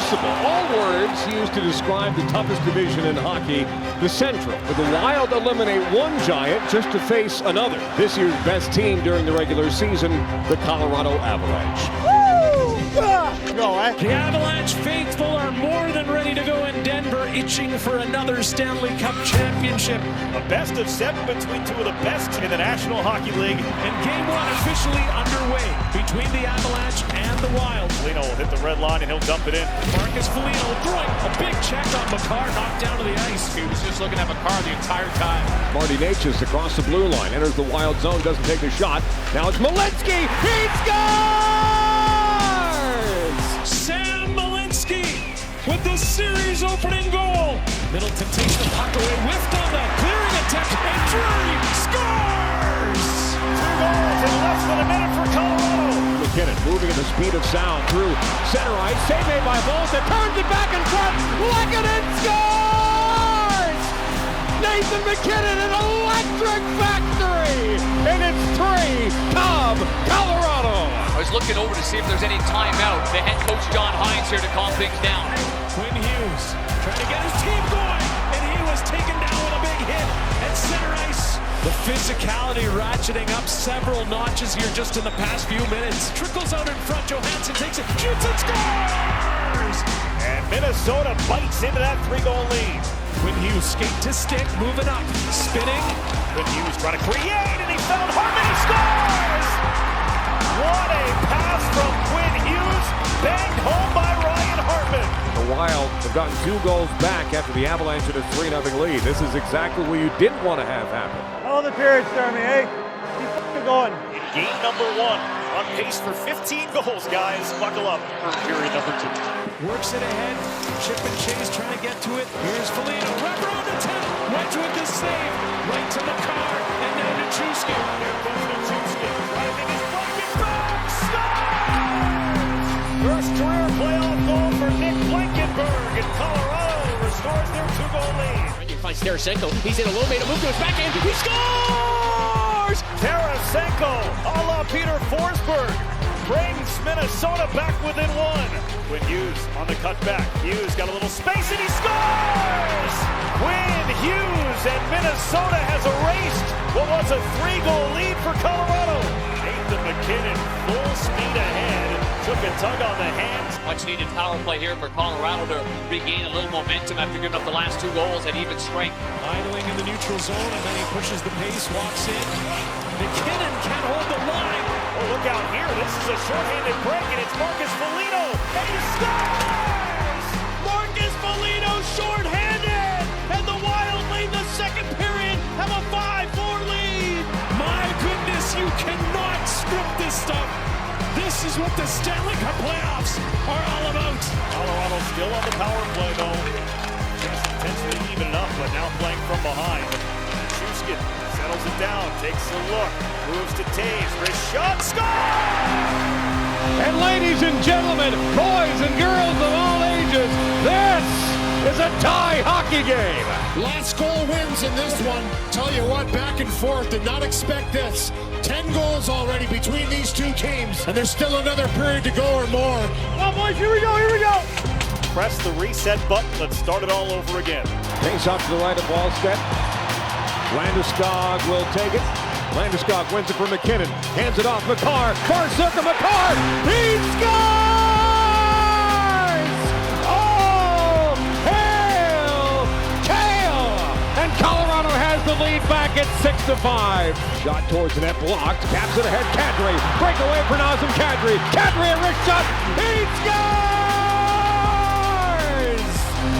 impossible. All words used to describe the toughest division in hockey, the Central. But the Wild eliminate one giant just to face another. This year's best team during the regular season, the Colorado Avalanche. The Avalanche faithful are more than ready to go in Denver, itching for another Stanley Cup championship. A best of 7 between two of the best in the National Hockey League. And game one officially underway between the Avalanche and the Wild. Foligno will hit the red line and he'll dump it in. Marcus Foligno throwing a big check on Makar, knocked down to the ice. He was just looking at Makar the entire time. Marty Necas across the blue line, enters the Wild zone, doesn't take the shot. Now it's Malinsky, he scores! Sam Malinsky with the series opening goal. Middleton takes the puck away, whiffed on the clearing attempt, and Drury scores! 2 goals in less than a minute for Colorado. McKinnon moving at the speed of sound through center ice, save made by Volta, turns it back in front, Lehkonen scores! Nathan McKinnon, an electric factory, and it's 3, Colorado. I was looking over to see if there's any timeout. The head coach John Hines here to calm things down. Quinn Hughes trying to get his team going, and he was taken down with a big hit at center ice. The physicality ratcheting up several notches here just in the past few minutes. Trickles out in front, Johansson takes it, shoots and scores! And Minnesota bites into that 3-goal lead. Quinn Hughes skate to stick, moving up, spinning. Quinn Hughes trying to create, and he found Hartman, he scores! What a pass from Quinn Hughes, banged home by Ryan Hartman. The Wild have gotten 2 goals back after the Avalanche had a 3-0 lead. This is exactly what you didn't want to have happen. Hold the period, Jeremy, eh? Keep f***ing going. In game number 1, on pace for 15 goals, guys. Buckle up. Period number 2. Works it ahead, Chip and Chase trying to get to it. Here's Foligno, wrap around the 10, Wedge with the save, right to Makar, and now to Chusky. Here goes Nichushkin, driving his bucket back, scores! First career playoff goal for Nick Blankenburg, and Colorado restores their 2-goal lead. You find Tarasenko, he's in a low, made a move to his backhand, he scores! Tarasenko, a la Peter Forsberg, brings Minnesota back within 1. Quinn Hughes on the cutback. Hughes got a little space and he scores! Quinn Hughes, and Minnesota has erased what was a 3-goal lead for Colorado. Nathan McKinnon, full speed ahead, took a tug on the hands. Much needed power play here for Colorado to regain a little momentum after giving up the last 2 goals at even strength. Idling in the neutral zone, and then he pushes the pace, walks in. McKinnon can't hold the line. Oh, look out here. This is a shorthanded break, and it's Marcus Foligno. And he scores! Marcus Foligno shorthanded, and the Wild late in the second period have a 5-4 lead. My goodness, you cannot script this stuff. This is what the Stanley Cup playoffs are all about. Colorado still on the power play, though. Just intensely even it up, but now playing from behind. Nichushkin settles it down, takes a look, moves to Taves, wrist shot, score! And ladies and gentlemen, boys and girls of all ages, this is a tie hockey game. Last goal wins in this one. Tell you what, back and forth, did not expect this. 10 goals already between these 2 teams, and there's still another period to go or more. Come on, boys, here we go. Press the reset button, let's start it all over again. Face off to the right of Wallstedt. Landeskog will take it. Landeskog wins it for McKinnon. Hands it off. Makar. Far circle. Makar. He scores! Oh, hail! Kale! And Colorado has the lead back at 6-5. Shot towards the net, blocked. Taps it ahead. Kadri. Breakaway for Nazem Kadri. Kadri, a wrist shot. He scores!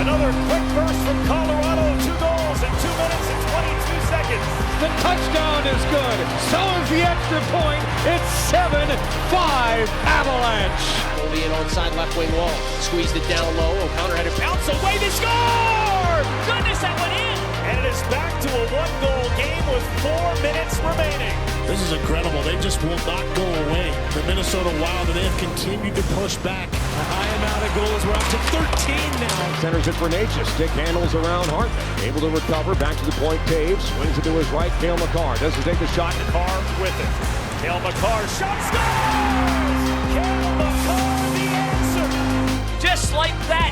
Another quick burst from Colorado. 2 goals in 2 minutes and 22 seconds. The touchdown is good. So is the extra point. It's 7-5 Avalanche. Only an onside left wing wall. Squeezed it down low. O'Connor had it bounce away to score! Goodness, that went in! And it is back to a 1-goal game with 4 minutes remaining. This is incredible. They just will not go away. The Minnesota Wild, and they have continued to push back. A high amount of goals. We're up to 13 now. Centers it for Necas. Stick handles around Hartman. Able to recover. Back to the point. Taves swings it to his right. Cale Makar doesn't take the shot. Makar with it. Cale Makar. Shot scores! Cale Makar, the answer. Just like that,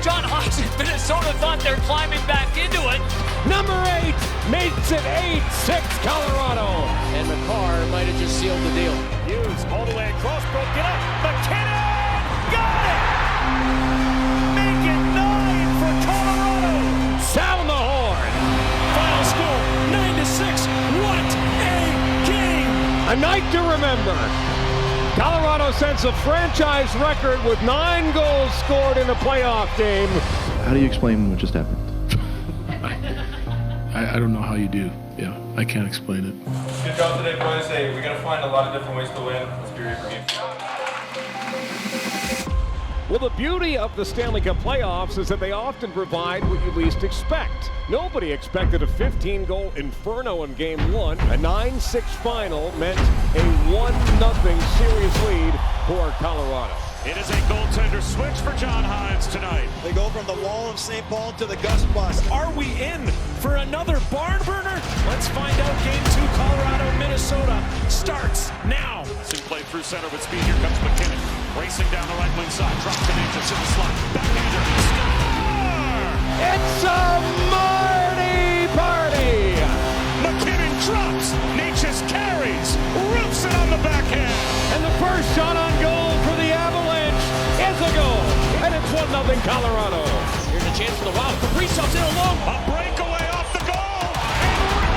John Hines in Minnesota thought they're climbing back into it. Number 8 makes it 8-6 Colorado. And McCarr might have just sealed the deal. Hughes all the way across, broke it up. McKinnon got it! Make it 9 for Colorado. Sound the horn. Final score, 9-6. What a game! A night to remember. Colorado sets a franchise record with 9 goals scored in a playoff game. How do you explain what just happened? I don't know how you do. Yeah, I can't explain it. Good job today, boys. Hey, we're going to find a lot of different ways to win. Let's be ready for game 2. Well, the beauty of the Stanley Cup playoffs is that they often provide what you least expect. Nobody expected a 15-goal inferno in Game 1. A 9-6 final meant a 1-0 series lead for Colorado. It is a goaltender switch for John Hines tonight. They go from the wall of St. Paul to the Gus Bus. Are we in for another barn burner? Let's find out. Game 2, Colorado, Minnesota starts now. Play through center with speed. Here comes McKinnon. Racing down the right wing side. Drop to Natchez in the slot. Backhander. Score! It's a Marty party! McKinnon drops. Natchez carries. Roofs it on the backhand. And the first shot on goal for the Avalanche is a goal. And it's 1-0 Colorado. Here's a chance for the Wild. Kaprizov's in alone. A breakaway off the goal.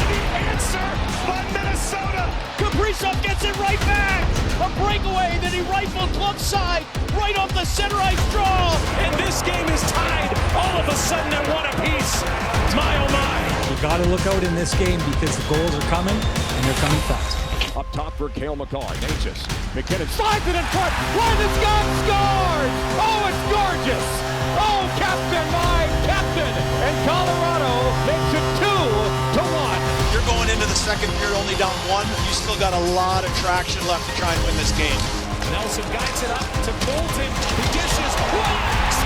And the answer by Minnesota. Kaprizov gets it right back. A breakaway that he rifled glove side, right off the center ice draw. And this game is tied all of a sudden at 1 apiece. My oh my. You got to look out in this game because the goals are coming and they're coming fast. Up top for Cale Makar. Natchez. McKinnon slides it in front. Landon Scott scores! Oh, it's gorgeous! Oh, Captain, my Captain! And Colorado makes it 2-1. You're going into the second period only down 1. You still got a lot of traction left to try and win this game. Nelson guides it up to Bolton. He dishes. Scores!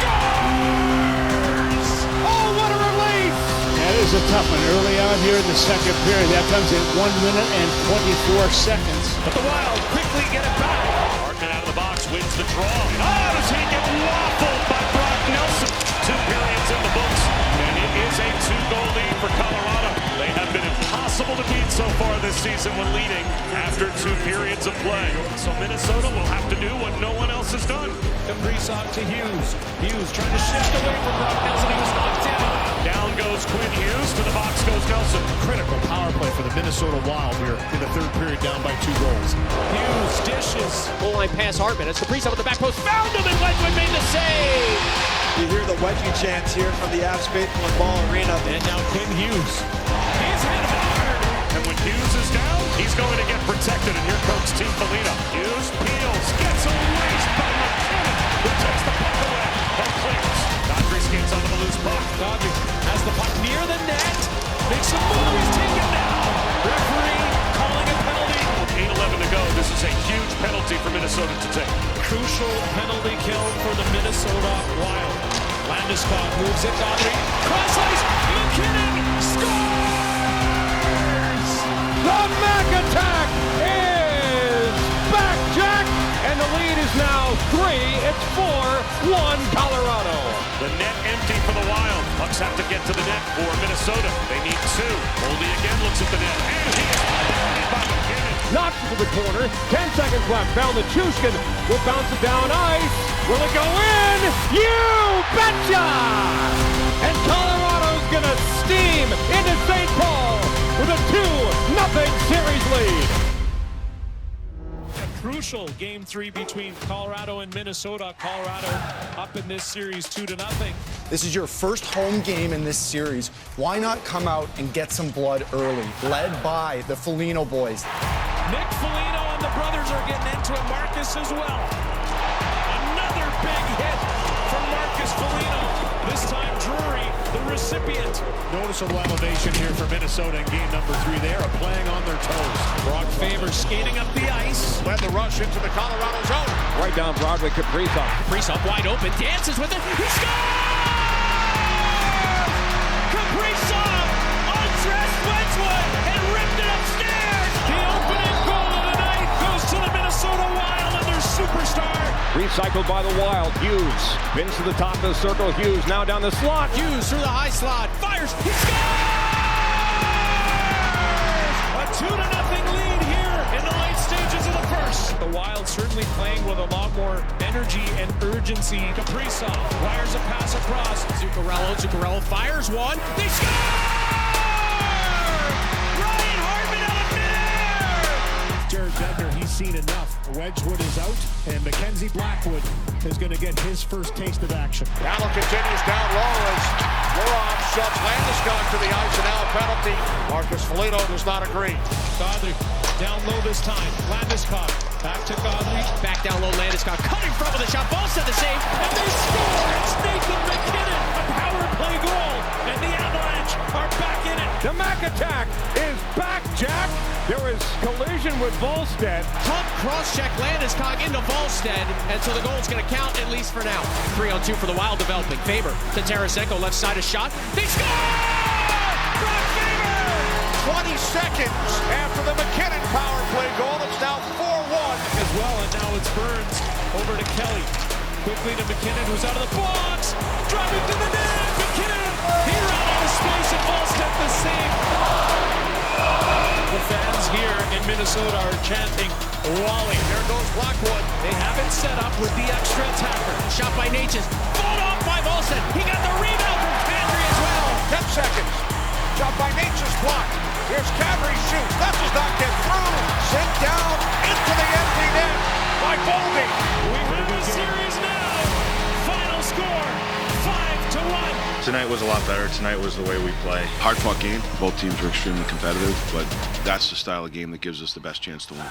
Oh, what a release! That is a tough one early on here in the second period. That comes in 1 minute and 24 seconds. But the Wild quickly get it back. Hartman out of the box wins the draw. Oh, does he get waffled by Brock Nelson? 2 periods in the books, and it is a 2-goal lead for Colorado. They have been impossible to beat so far this season when leading after 2 periods of play. So Minnesota will have to do what no one else has done. Kaprizov to Hughes. Hughes trying to shift away from Brock Nelson. He was knocked down. Down goes Quinn Hughes. To the box goes Nelson. Critical power play for the Minnesota Wild here in the third period, down by 2 goals. Hughes dishes. Goal line pass Hartman. It's Kaprizov at the back post. Found him and Wedgwood made the save. You hear the wedgie chants here from the Avs faithful in Ball Arena. And now Quinn Hughes. He's hit hard. And when Hughes is down, he's going to get protected. And here comes Team Foligno. Hughes peels, gets a waste by McKinnon, who takes the puck away and clears. Godfrey skates onto the loose puck. Godfrey has the puck near the net. Makes a move. He's taken down. Referee calling a penalty. 8:11 to go. This is a huge penalty for Minnesota to take. Crucial penalty kill for the Minnesota Wild. Landeskog moves it. Godfrey. Cross ice. McKinnon scores! The Mac attack is back, Jack! And the lead is now 3. It's 4-1 Colorado. The net empty for the Wild. Pucks have to get to the net for Minnesota. They need 2. Oldie again looks at the net. And he is buried by McKinnon. Knocks it to the corner. 10 seconds left. Balnichushkin will bounce it down ice. Will it go in? You betcha! And Colorado's gonna steam into St. Paul with a 2-0 series lead. A crucial game 3 between Colorado and Minnesota. Colorado up in this series 2-0. This is your first home game in this series. Why not come out and get some blood early? Led by the Foligno boys. Nick Foligno and the brothers are getting into it. Marcus as well. Another big hit from Marcus Foligno. This time Drury, the recipient. Noticeable elevation here for Minnesota in game number 3. They are playing on their toes. Brock Faber skating up the ice. Led the rush into the Colorado zone. Right down Broadway, Kaprizov. Kaprizov wide open, dances with it. He scores! Kaprizov undressed Wedgwood and ripped it upstairs. The opening goal of the night goes to the Minnesota Wild, and they're superstar. Recycled by the Wild. Hughes spins to the top of the circle. Hughes now down the slot. Hughes through the high slot. Fires. He scores! A 2-0 lead here in the late stages of the first. The Wild certainly playing with a lot more energy and urgency. Kaprizov wires a pass across. Zuccarello fires one. They score! Ryan Hartman out of midair! Jared Bednar, he's seen enough. Wedgwood is out, and Mackenzie Blackwood is going to get his first taste of action. Allen continues down low as Lorov shoves Landeskog to the ice, and now a penalty. Marcus Foligno does not agree. Godley down low this time. Landeskog back to Godley. Back down low, Landeskog cutting front with a shot. Ball set the save, and they score! It's Nathan MacKinnon, a power play goal, and the Avalanche are back in it. The Mac attack is back, Jack. There was collision with Volstead. Pump cross-check Landeskog into Volstead, and so the goal's going to count, at least for now. 3-on-2 for the Wild developing. Faber to Tarasenko, left side a shot. They score! Brock Faber! 20 seconds after the MacKinnon power play goal. It's now 4-1. As well, and now it's Burns over to Kelly. Quickly to MacKinnon, who's out of the box. Driving to the net. MacKinnon, he ran out of space, and Volstead the save. The fans here in Minnesota are chanting Wally. There goes Blackwood. They have it set up with the extra attacker. Shot by Natchez. Fought off by Volstead. He got the rebound from Kadri as well. 10 seconds. Shot by Natchez blocked. Here's Kadri shoots. That does not get through. Sent down into the empty net by Boldy. We have a series now. Final score, 5-1. Tonight was a lot better. Tonight was the way we play. Hard-fought game. Both teams were extremely competitive, but that's the style of game that gives us the best chance to win.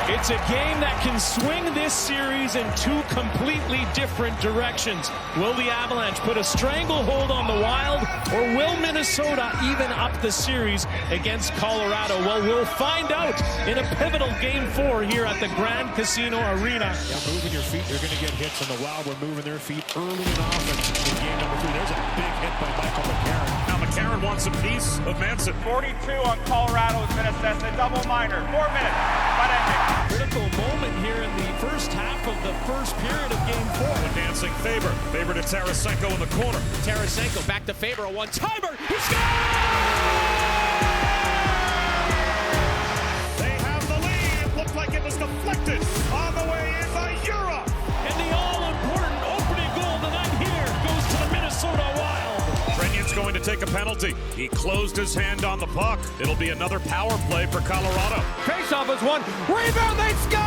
It's a game that can swing this series in two completely different directions. Will the Avalanche put a stranglehold on the Wild, or will Minnesota even up the series against Colorado? Well, we'll find out in a pivotal Game 4 here at the Grand Casino Arena. Yeah, moving your feet, you're going to get hits, and the Wild were moving their feet early and often in game number 3. There's a big hit by Michael McCarron. Now McCarron wants a piece of Manson. 42 on Colorado has been assessed a double minor. 4 minutes. But critical moment here in the first half of the first period of Game 4. Advancing Faber. Faber to Tarasenko in the corner. Tarasenko back to Faber, a one-timer. He scores! They have the lead. It looked like it was deflected on the way in by Europe. And the all-important opening goal tonight here goes to the Minnesota Wild. Trenion's going to take a penalty. He closed his hand on the puck. It'll be another power play for Colorado. Faceoff is one. Rebound, they score!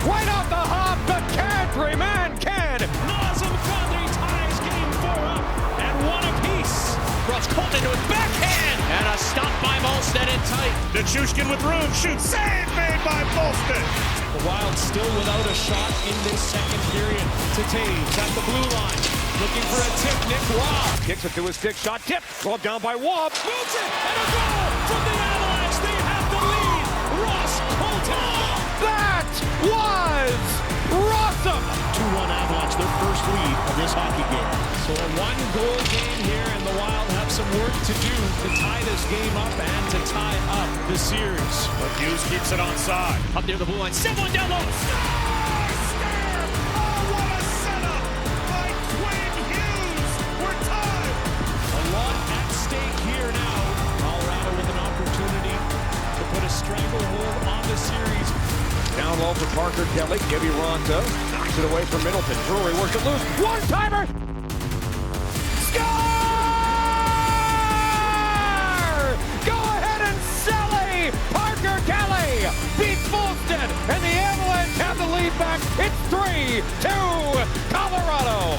Right off the hop, the Kadri man can. Nazem Kadri ties Game 4 up at 1 apiece. Russ Colton into his backhand, and a stop by Volstead in tight. Nichushkin with room, shoots, save made by Volstead. The Wild still without a shot in this second period. Taves at the blue line, looking for a tip. Nick Robb kicks it to his stick shot, tip, glove down by Wobb. Moves it, and a goal from the Avalanche. They have the lead. Ross Colton. That was awesome. 2-1 Avalanche, their first lead of this hockey game. So a one-goal game here, and the Wild have some work to do to tie this game up and to tie up the series. But Hughes keeps it onside. Up near the blue line, 7-1 down low. Stranglehold on the series. Down low for Parker Kelly. Gibby Ronto knocks it away from Middleton. Drury works it loose. One-timer! Score! Go ahead and Sally! Parker Kelly beats Volstead, and the Avalanche have the lead back. It's 3-2 Colorado.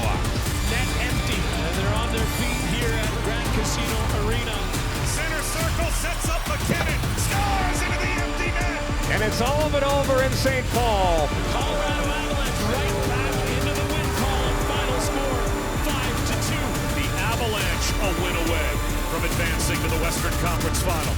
Net empty, and they're on their feet here at Grand Casino Arena. Center circle sets up MacKinnon. Scores into the empty net. And it's all but over in St. Paul. Colorado Avalanche right back into the win column. Final score, 5-2. The Avalanche a win away from advancing to the Western Conference Final.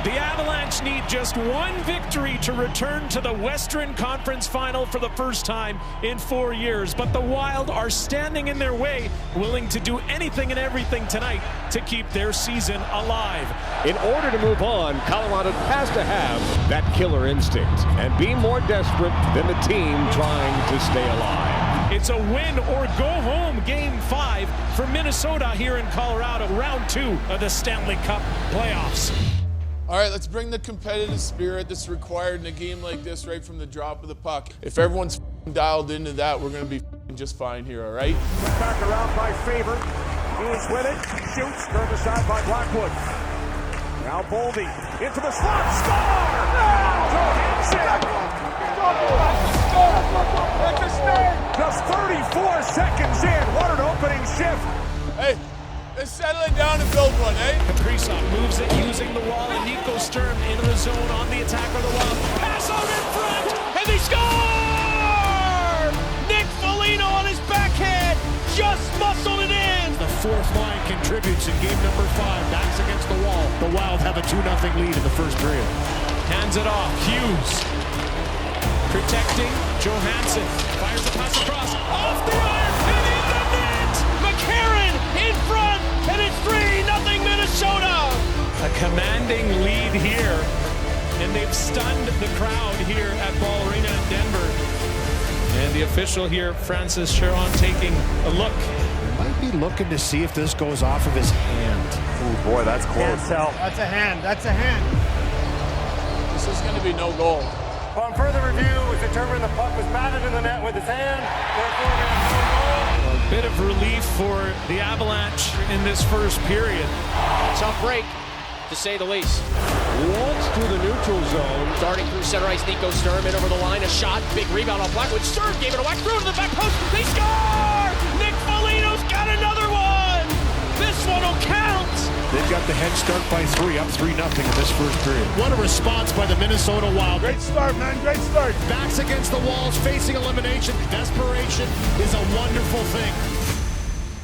The Avalanche need just one victory to return to the Western Conference Final for the first time in 4 years. But the Wild are standing in their way, willing to do anything and everything tonight to keep their season alive. In order to move on, Colorado has to have that killer instinct and be more desperate than the team trying to stay alive. It's a win or go home Game 5 for Minnesota here in Colorado, round 2 of the Stanley Cup playoffs. All right, let's bring the competitive spirit that's required in a game like this right from the drop of the puck. If everyone's dialed into that, we're going to be just fine here, all right? Back around by Faber. He's with it. Shoots. Turned aside by Blackwood. Now Boldy into the slot. Score! Just 34 seconds in. What an opening shift. Hey, let's settle it down and build one, eh? Kaprizov moves it using the wall, and Nico Sturm into the zone on the attack of the Wild. Pass out in front, and they score! Nick Foligno on his backhand, just muscled it in. The fourth line contributes in game number 5. Backs against the wall. The Wild have a 2-0 lead in the first period. Hands it off, Hughes. Protecting Johansson. Fires the pass across, off the iron, and in the net! McCarron in front, and it's 3-0 Minnesota! A commanding lead here, and they've stunned the crowd here at Ball Arena in Denver. And the official here, Francis Chiron, taking a look. Might be looking to see if this goes off of his hand. Oh boy, that's close. Can't tell. That's a hand. That's a hand. This is going to be no goal. On further review, it's determined the puck was batted in the net with his hand. Therefore, we have no goal. A bit of relief for the Avalanche in this first period. Tough break, to say the least. Waltz through the neutral zone. Darting through center ice, Nico Sturm in over the line. A shot, big rebound on Blackwood. Sturm gave it a whack through to the back post. They score! Nick Foligno's got another one! This one will count! They've got the head start by 3, up 3-0 in this first period. What a response by the Minnesota Wild. Great start, man. Great start. Backs against the walls, facing elimination. Desperation is a wonderful thing.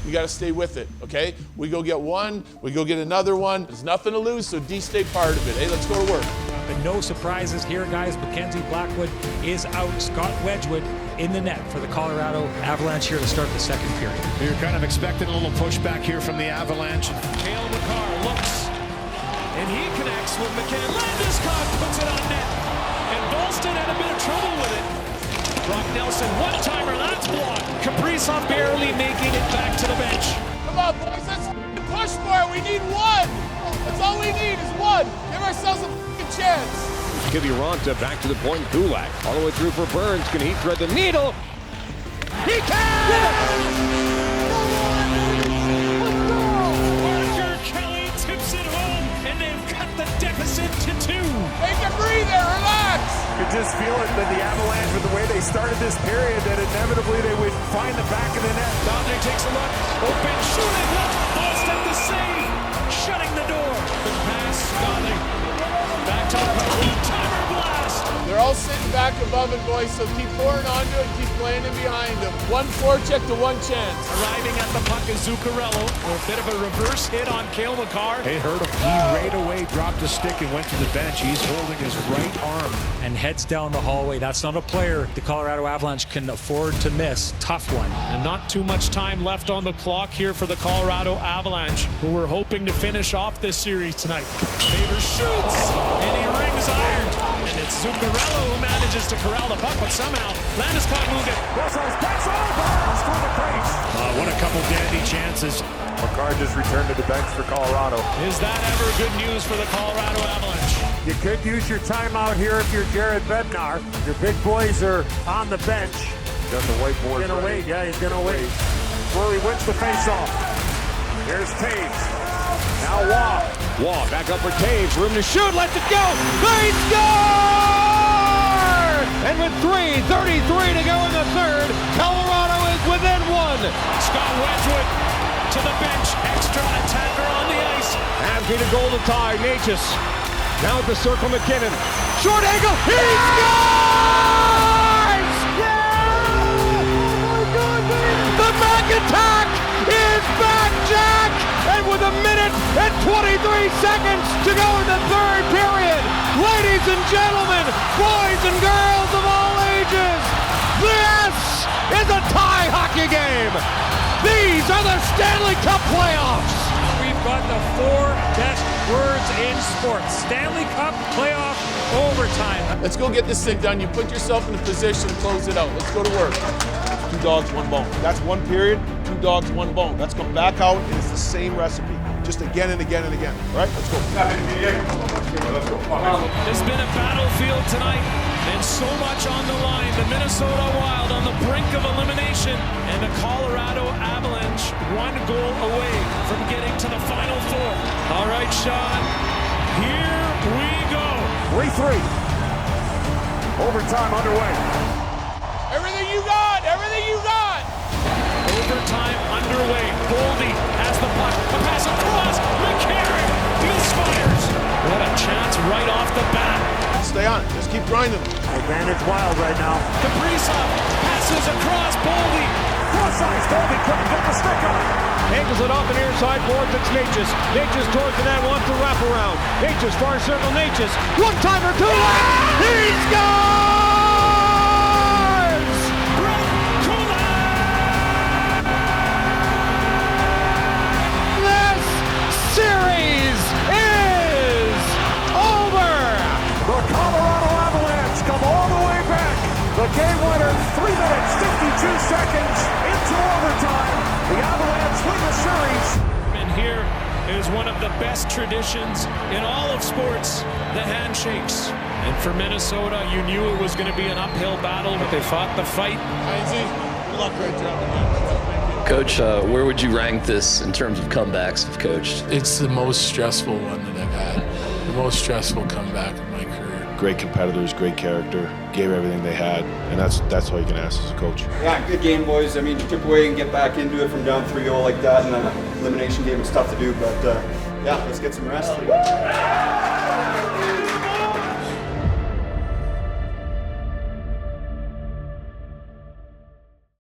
You got to stay with it, okay? We go get one, we go get another one. There's nothing to lose, so D stay part of it. Hey, let's go to work. And no surprises here, guys. Mackenzie Blackwood is out. Scott Wedgwood in the net for the Colorado Avalanche here to start the second period. You're kind of expecting a little pushback here from the Avalanche. Cale Makar looks, and he connects with McKinnon. Landeskog puts it on net, and Boston had a bit of trouble with it. Brock Nelson, one-timer, that's blocked. Kaprizov barely making it back to the bench. Come on, boys, let's push for it. We need one. That's all we need is one. Give ourselves a chance. Kiviranta back to the point. Kulak all the way through for Burns. Can he thread the needle? He can! Parker Kelly tips it home, and they've cut the deficit to 2. Take a breather, relax. You just feel it that the Avalanche, with the way they started this period, that inevitably they would find the back of the net. Dodger takes a look, open, shooting, Boston the save, shutting the door. The pass, Scotty. Back to the post, timer blast. They're all sitting back above it, boys, so keep pouring onto it, keep playing it behind them. One forecheck to one chance. Arriving at the puck is Zuccarello. A bit of a reverse hit on Cale Makar. It hurt him. He right away dropped the stick and went to the bench. He's holding his right arm. And heads down the hallway. That's not a player the Colorado Avalanche can afford to miss. Tough one. And not too much time left on the clock here for the Colorado Avalanche, who were hoping to finish off this series tonight. Faber shoots, and he rings iron. And it's Zuccarello who manages to corral the puck, but somehow Landeskog moved it. Pass over! For the brace. What a couple dandy chances. Makar just returned to the bench for Colorado. Is that ever good news for the Colorado Avalanche? You could use your timeout here if you're Jared Bednar. Your big boys are on the bench. Got the whiteboard. He's gonna wait. Yeah, he's gonna wait. Fleury wins the faceoff. Here's Taves. Now Waugh. Waugh back up for Taves. Room to shoot. Lets it go. They score! And with 3:33 to go in the third, Colorado is within 1. Scott Wedgwood to the bench. Extra attacker on the ice. Abke to goal to tie. Natchez. Now at the circle, McKinnon. Short angle. He scores! Yeah! The back attack is back, Jack! And with a minute and 23 seconds to go in the third period, and gentlemen, boys and girls of all ages, this is a tie hockey game. These are the Stanley Cup playoffs. We've got the 4 best words in sports. Stanley Cup playoff overtime. Let's go get this thing done. You put yourself in a position to close it out. Let's go to work. 2 dogs, 1 bone. That's 1 period, 2 dogs, 1 bone. Let's come back out, and it's the same recipe. Just again and again and again. All right, let's go. It's been a battlefield tonight, and so much on the line. The Minnesota Wild on the brink of elimination, and the Colorado Avalanche 1 goal away from getting to the Final Four. All right, Sean, here we go. 3-3. Overtime underway. Everything you got! Everything you got! Overtime underway. Boldy has the puck. A pass across. McCarron misfires. What a chance right off the bat. Stay on it. Just keep grinding. Advantage Wild right now. Kaprizov passes across. Boldy. Cross ice. Boldy couldn't get the stick on it. Angles it off the near side boards. It's Natchez. Natchez towards the net. Wants to wrap around. Natchez far circle. Natchez. 1-timer. 2 left. He scores! Series is over! The Colorado Avalanche come all the way back. The game winner, 3 minutes, 52 seconds into overtime. The Avalanche win the series. And here is one of the best traditions in all of sports, the handshakes. And for Minnesota, you knew it was going to be an uphill battle, but they fought the fight. Good luck, great job. Coach, where would you rank this in terms of comebacks you've coached? It's the most stressful one that I've had. The most stressful comeback in my career. Great competitors, great character, gave everything they had, and that's all you can ask as a coach. Yeah, good game, boys. I mean, chip away and get back into it from down 3-0 like that, and then an elimination game is tough to do, but yeah, let's get some rest.